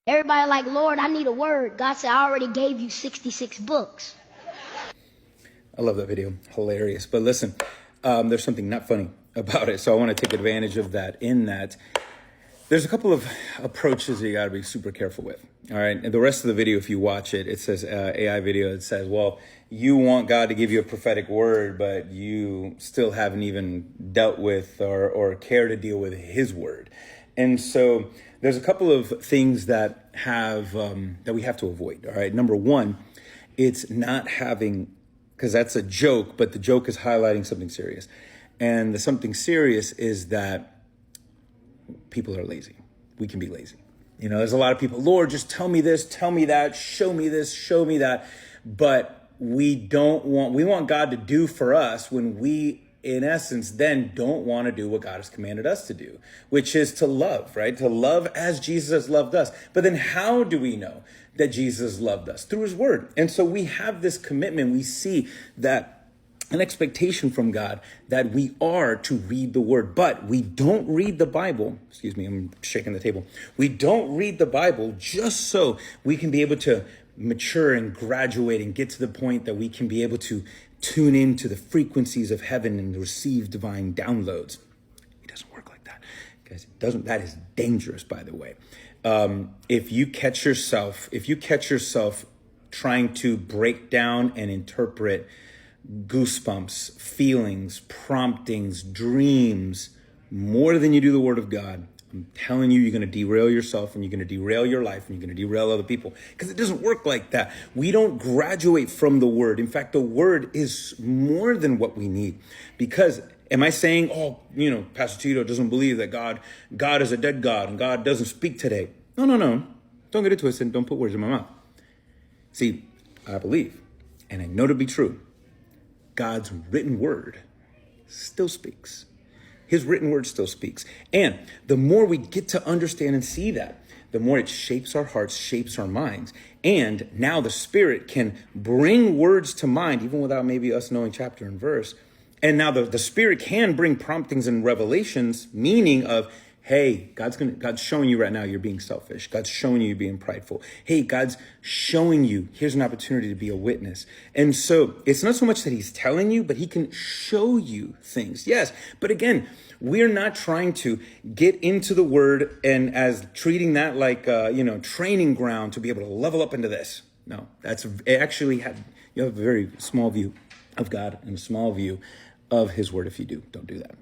Everybody like, Lord, I need a word. God said, I already gave you 66 books. I love that video. Hilarious. But listen, there's something not funny about it. So I want to take advantage of that in that there's a couple of approaches that you got to be super careful with. All right. And the rest of the video, if you watch it, it says AI video. It says, well, you want God to give you a prophetic word, but you still haven't even dealt with or care to deal with his word. And so there's a couple of things that that we have to avoid. All right. Number one, it's not having, because that's a joke, but the joke is highlighting something serious. And the something serious is that people are lazy. We can be lazy. You know, there's a lot of people, Lord, just tell me this, tell me that, show me this, show me that. But we want God to do for us when we, in essence, then don't want to do what God has commanded us to do, which is to love, right? To love as Jesus has loved us. But then how do we know that Jesus loved us? Through his word. And so we have this commitment. We see that an expectation from God that we are to read the word, but we don't read the Bible. Excuse me, I'm shaking the table. We don't read the Bible just so we can be able to mature and graduate and get to the point that we can be able to tune into the frequencies of heaven and receive divine downloads. It doesn't work like that, guys. It doesn't. That is dangerous, by the way. If you catch yourself trying to break down and interpret goosebumps, feelings, promptings, dreams, more than you do the word of God, I'm telling you, you're going to derail yourself and you're going to derail your life and you're going to derail other people, because it doesn't work like that. We don't graduate from the word. In fact, the word is more than what we need. Because am I saying, oh, you know, Pastor Tito doesn't believe that God is a dead God and God doesn't speak today? No. Don't get it twisted. Don't put words in my mouth. See, I believe, and I know to be true, God's written word still speaks. His written word still speaks. And the more we get to understand and see that, the more it shapes our hearts, shapes our minds. And now the Spirit can bring words to mind, even without maybe us knowing chapter and verse. And now the Spirit can bring promptings and revelations, meaning of, hey, God's showing you right now you're being selfish. God's showing you you're being prideful. Hey, God's showing you here's an opportunity to be a witness. And so it's not so much that he's telling you, but he can show you things. Yes. But again, we're not trying to get into the word and as treating that like training ground to be able to level up into this. No, you have a very small view of God and a small view of his word. If you don't do that.